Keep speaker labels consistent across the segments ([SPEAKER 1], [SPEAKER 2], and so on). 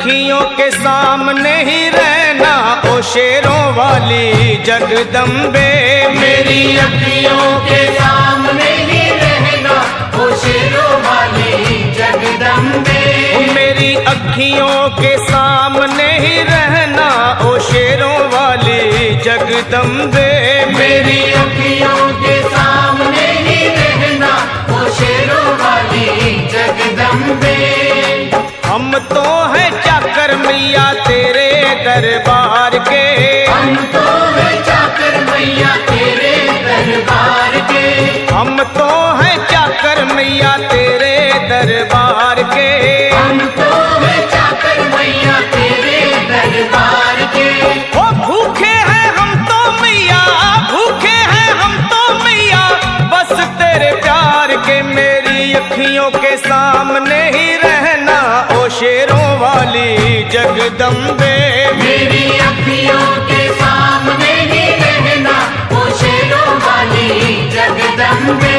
[SPEAKER 1] अखियों के सामने ही रहना ओ शेरों वाली जगदम्बे।
[SPEAKER 2] मेरी अखियों के सामने ही रहना ओ शेरों वाली जगदम्बे।
[SPEAKER 1] मेरी अखियों के सामने ही रहना ओ शेरों वाली जगदम्बे।
[SPEAKER 2] मेरी अखियों के सामने ही रहना ओ शेरों वाली जगदम्बे।
[SPEAKER 1] हम तो हैं चाकर मैया तेरे दरबार के।
[SPEAKER 2] हम तो हैं चाकर मैया तेरे दरबार के।
[SPEAKER 1] हम तो हैं चाकर मैया तेरे दरबार के।
[SPEAKER 2] हम तो हैं चाकर मैया तेरे दरबार के।
[SPEAKER 1] ओ भूखे हैं हम तो मैया, भूखे हैं हम तो मैया बस तेरे प्यार के। मेरी अखियों के सामने ही रहना ओ शेरों वाली जगदम्बे।
[SPEAKER 2] मेरी अखियों के सामने ही रहना ओ शेरों वाली जगदम्बे।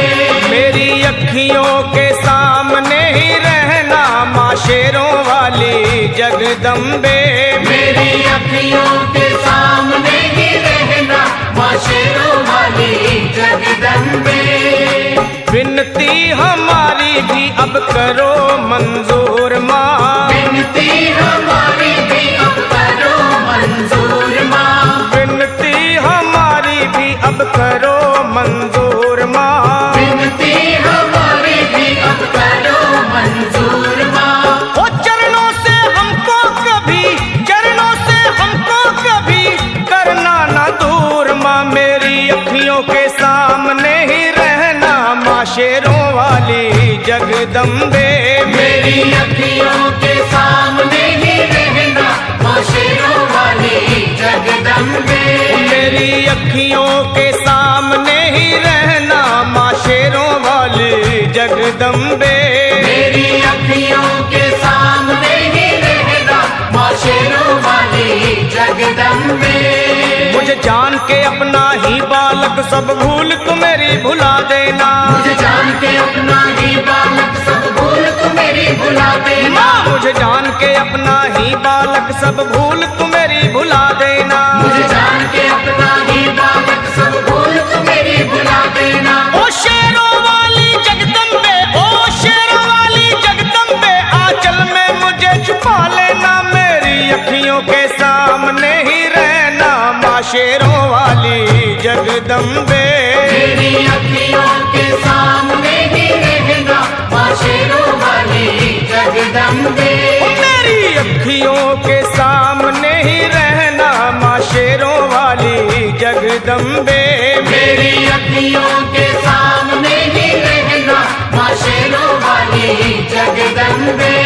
[SPEAKER 1] मेरी अखियों के सामने ही रहना माँ शेरों वाली जगदम्बे।
[SPEAKER 2] मेरी अखियों के सामने ही रहना माँ शेरों वाली जगदम्बे।
[SPEAKER 1] विनती हमारी भी अब करो मंजूर माँ।
[SPEAKER 2] विनती हमारी भी अब करो मंजूर माँ।
[SPEAKER 1] विनती हमारी भी अब करो मंजूर माँ।
[SPEAKER 2] विनती हमारी भी अब करो मंजूर माँ।
[SPEAKER 1] ओ चरणों से हमको कभी, चरणों से हमको कभी करना ना दूर माँ। मेरी अखियों के सामने ही रहना माँ शेरों वाली जगदम्बे।
[SPEAKER 2] मेरी अखियों के सामने ही रहना माँ शेरों वाली जगदम्बे।
[SPEAKER 1] मेरी अखियों के सामने ही रहना माँ शेरों वाली जगदम्बे।
[SPEAKER 2] मेरी अखियों के सामने ही रहना माँ शेरों वाली जगदम्बे।
[SPEAKER 1] मुझे जान के अपना ही बालक सब भूल तू मेरी भुला देना।
[SPEAKER 2] मुझे जान के अपना ही बालक सब भूल तू मेरी भुला देना।
[SPEAKER 1] मुझे जान के अपना ही बालक सब भूल तू मेरी भुला देना।
[SPEAKER 2] मुझे जान के अपना ही बालक सब भूल तू मेरी भुला देना।
[SPEAKER 1] ओ शेरों वाली जगदम्बे, ओ शेरों वाली जगदम्बे आंचल में मुझे छुपा लेना। मेरी अखियों के सामने ही रहना माँ शेरों वाली जगदम्बे।
[SPEAKER 2] मेरी अखियों के सामने ही रहना माँ शेरों वाली जगदम्बे।
[SPEAKER 1] मेरी अखियों के सामने ही रहना माँ शेरों वाली जगदम्बे।
[SPEAKER 2] मेरी अखियों के सामने ही रहना माँ शेरों वाली जगदम्बे।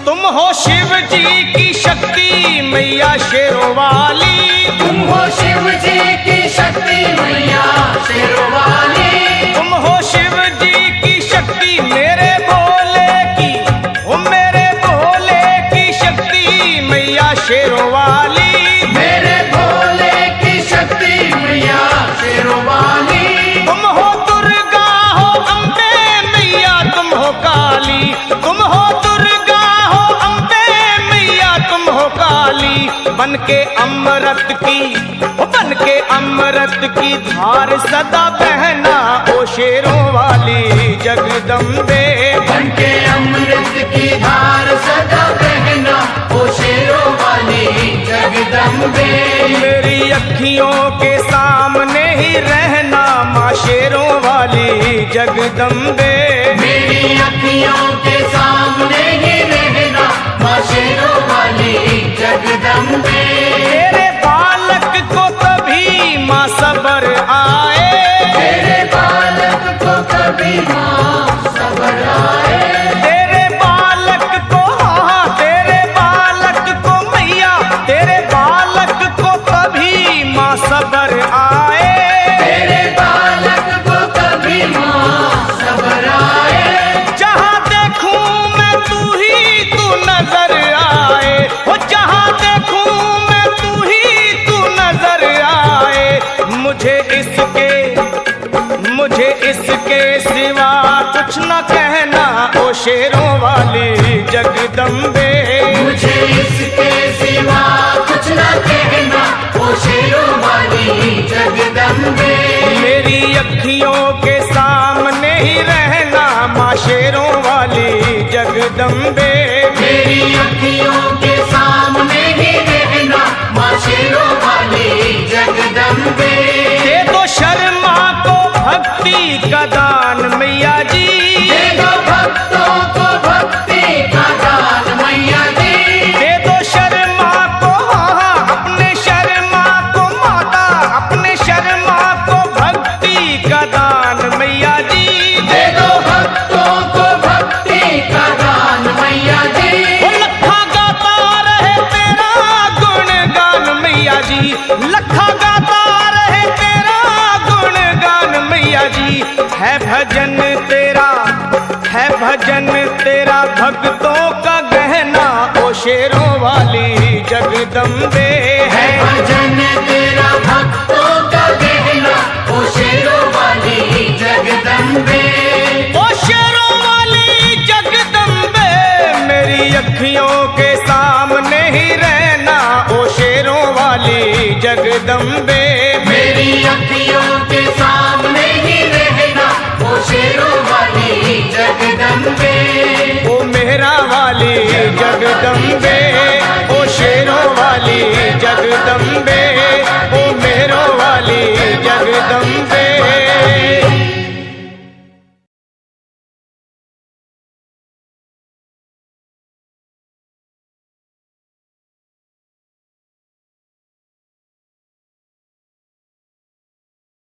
[SPEAKER 1] तुम हो शिव जी की शक्ति मैया शेरों वाली।
[SPEAKER 2] तुम हो शिव जी की शक्ति मैया शेरों वाली।
[SPEAKER 1] तुम हो शिव जी की शक्ति मेरे भोले की, ओ मेरे भोले की शक्ति मैया शेरों वाली।
[SPEAKER 2] मेरे भोले की शक्ति मैया शेरों वाली।
[SPEAKER 1] तुम हो दुर्गा हो अम्बे मैया तुम हो काली। तुम हो दुर्गा हो अम्बे मैया तुम हो काली। बन के अमृत की, ओ बन के अमृत की धार सदा बहना ओ शेरों वाली जगदम्बे।
[SPEAKER 2] बन के अमृत की धार सदा बहना ओ शेरों वाली जगदम्बे।
[SPEAKER 1] मेरी अखियों के सामने ही रहना माँ शेरों वाली जगदम्बे।
[SPEAKER 2] मेरी अखियों के सामने ही रहना माँ शेरों वाली जगदम्बे।
[SPEAKER 1] तेरे बालक को कभी माँ सबर आए।
[SPEAKER 2] तेरे बालक को कभी माँ सबर आए।
[SPEAKER 1] तेरे बालक को, हाँ तेरे बालक को मैया, तेरे बालक को कभी माँ सबर आए।
[SPEAKER 2] तेरे
[SPEAKER 1] शेरों वाली जगदम्बे।
[SPEAKER 2] मुझे इसके सिवा कुछ न कहना, ओ शेरों वाली जगदम्बे।
[SPEAKER 1] मेरी अखियों के सामने ही रहना माँ शेरों वाली जगदम्बे।
[SPEAKER 2] मेरी अखियों के सामने ही रहना, माँ शेरों वाली जगदम्बे।
[SPEAKER 1] दे दो शर्मा को भक्ति का दान मैया जी,
[SPEAKER 2] दे दो भक्तों को भक्ति का दान मैया जी।
[SPEAKER 1] दे दो शर्मा को, हाँ अपने शर्मा को माता, अपने शर्मा को भक्ति का दान मैया जी।
[SPEAKER 2] दे दो भक्तों को भक्ति का दान मैया जी।
[SPEAKER 1] वो लखा गाता रहे तेरा गुणगान मैया जी, लखा गाता रहे तेरा गुणगान मैया जी। है भजन तेरा, है भजन तेरा भक्तों का गहना ओ शेरों वाली जगदम्बे।
[SPEAKER 2] है भजन तेरा भक्तों का गहना, ओ शेरों वाली जगदम्बे।
[SPEAKER 1] ओ शेरों वाली जगदम्बे, मेरी अखियों के सामने ही रहना ओ शेरों वाली जगदम्बे।